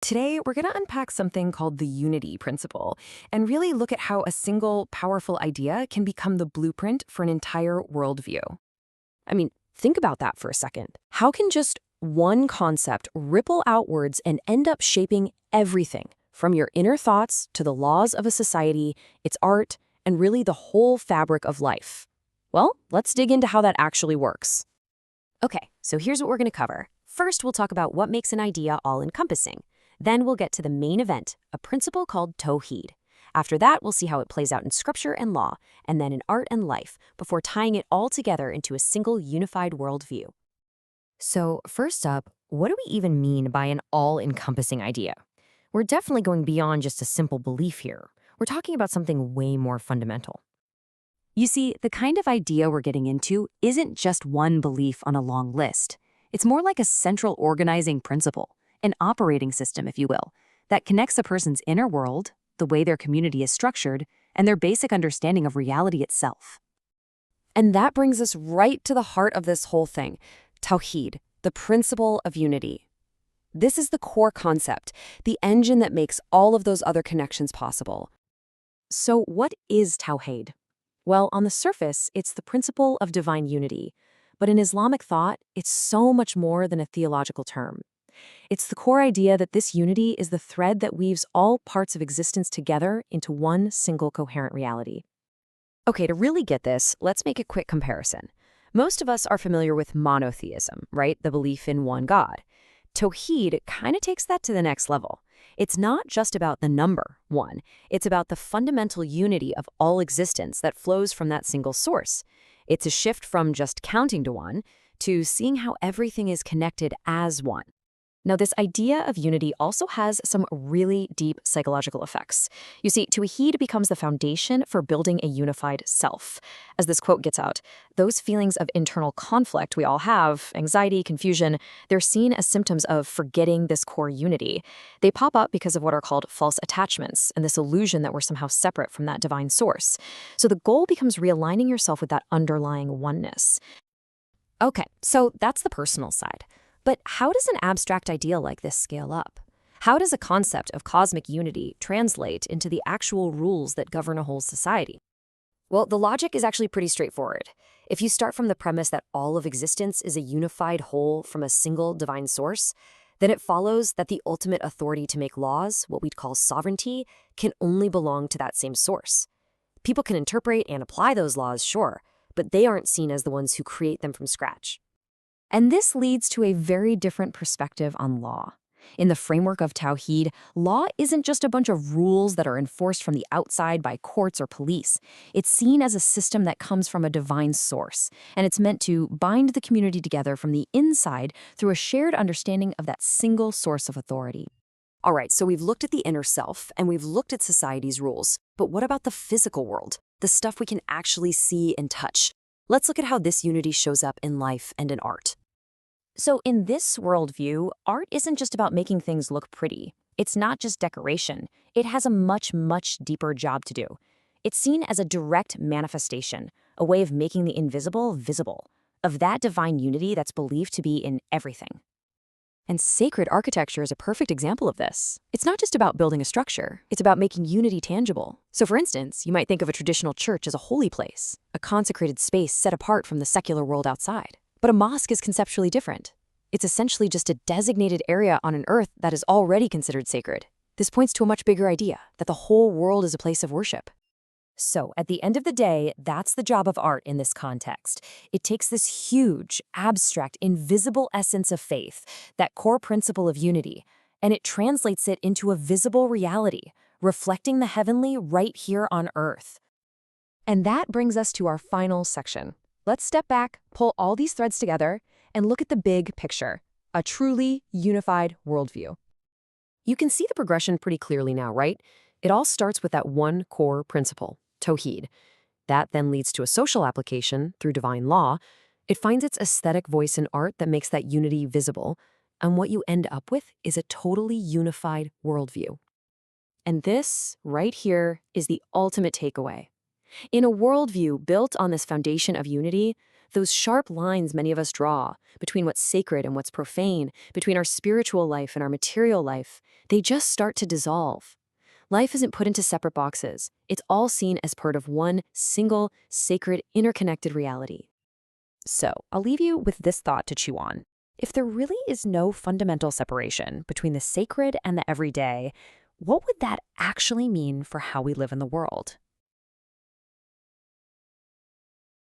Today, we're going to unpack something called the unity principle and really look at how a single, powerful idea can become the blueprint for an entire worldview. I mean, think about that for a second. How can just one concept ripple outwards and end up shaping everything, from your inner thoughts to the laws of a society, its art, and really the whole fabric of life? Well, let's dig into how that actually works. Okay, so here's what we're going to cover. First, we'll talk about what makes an idea all-encompassing. Then we'll get to the main event, a principle called Tawhid. After that, we'll see how it plays out in scripture and law, and then in art and life, before tying it all together into a single unified worldview. So, first up, what do we even mean by an all-encompassing idea? We're definitely going beyond just a simple belief here. We're talking about something way more fundamental. You see, the kind of idea we're getting into isn't just one belief on a long list. It's more like a central organizing principle, an operating system, if you will, that connects a person's inner world, the way their community is structured, and their basic understanding of reality itself. And that brings us right to the heart of this whole thing, Tawhid, the principle of unity. This is the core concept, the engine that makes all of those other connections possible. So what is Tawhid? Well, on the surface, it's the principle of divine unity. But in Islamic thought, it's so much more than a theological term. It's the core idea that this unity is the thread that weaves all parts of existence together into one single coherent reality. Okay, to really get this, let's make a quick comparison. Most of us are familiar with monotheism, right? The belief in one God. Tawhid kind of takes that to the next level. It's not just about the number, one. It's about the fundamental unity of all existence that flows from that single source. It's a shift from just counting to one to seeing how everything is connected as one. Now, this idea of unity also has some really deep psychological effects. You see, Tawhid becomes the foundation for building a unified self. As this quote gets out, those feelings of internal conflict we all have, anxiety, confusion, they're seen as symptoms of forgetting this core unity. They pop up because of what are called false attachments and this illusion that we're somehow separate from that divine source. So the goal becomes realigning yourself with that underlying oneness. Okay, so that's the personal side. But how does an abstract idea like this scale up? How does a concept of cosmic unity translate into the actual rules that govern a whole society? Well, the logic is actually pretty straightforward. If you start from the premise that all of existence is a unified whole from a single divine source, then it follows that the ultimate authority to make laws, what we'd call sovereignty, can only belong to that same source. People can interpret and apply those laws, sure, but they aren't seen as the ones who create them from scratch. And this leads to a very different perspective on law. In the framework of Tawhid, law isn't just a bunch of rules that are enforced from the outside by courts or police. It's seen as a system that comes from a divine source, and it's meant to bind the community together from the inside through a shared understanding of that single source of authority. All right, so we've looked at the inner self, and we've looked at society's rules. But what about the physical world, the stuff we can actually see and touch? Let's look at how this unity shows up in life and in art. So in this worldview, art isn't just about making things look pretty. It's not just decoration. It has a much, much deeper job to do. It's seen as a direct manifestation, a way of making the invisible visible, of that divine unity that's believed to be in everything. And sacred architecture is a perfect example of this. It's not just about building a structure, it's about making unity tangible. So for instance, you might think of a traditional church as a holy place, a consecrated space set apart from the secular world outside. But a mosque is conceptually different. It's essentially just a designated area on an earth that is already considered sacred. This points to a much bigger idea, that the whole world is a place of worship. So, at the end of the day, that's the job of art in this context. It takes this huge, abstract, invisible essence of faith, that core principle of unity, and it translates it into a visible reality, reflecting the heavenly right here on earth. And that brings us to our final section. Let's step back, pull all these threads together, and look at the big picture, a truly unified worldview. You can see the progression pretty clearly now, right? It all starts with that one core principle, Tawhid. That then leads to a social application through divine law. It finds its aesthetic voice in art that makes that unity visible, and what you end up with is a totally unified worldview. And this, right here, is the ultimate takeaway. In a worldview built on this foundation of unity, Those sharp lines many of us draw between what's sacred and what's profane, between our spiritual life and our material life, they just start to dissolve. Life isn't put into separate boxes. It's all seen as part of one single, sacred, interconnected reality. So, I'll leave you with this thought to chew on. If there really is no fundamental separation between the sacred and the everyday, what would that actually mean for how we live in the world?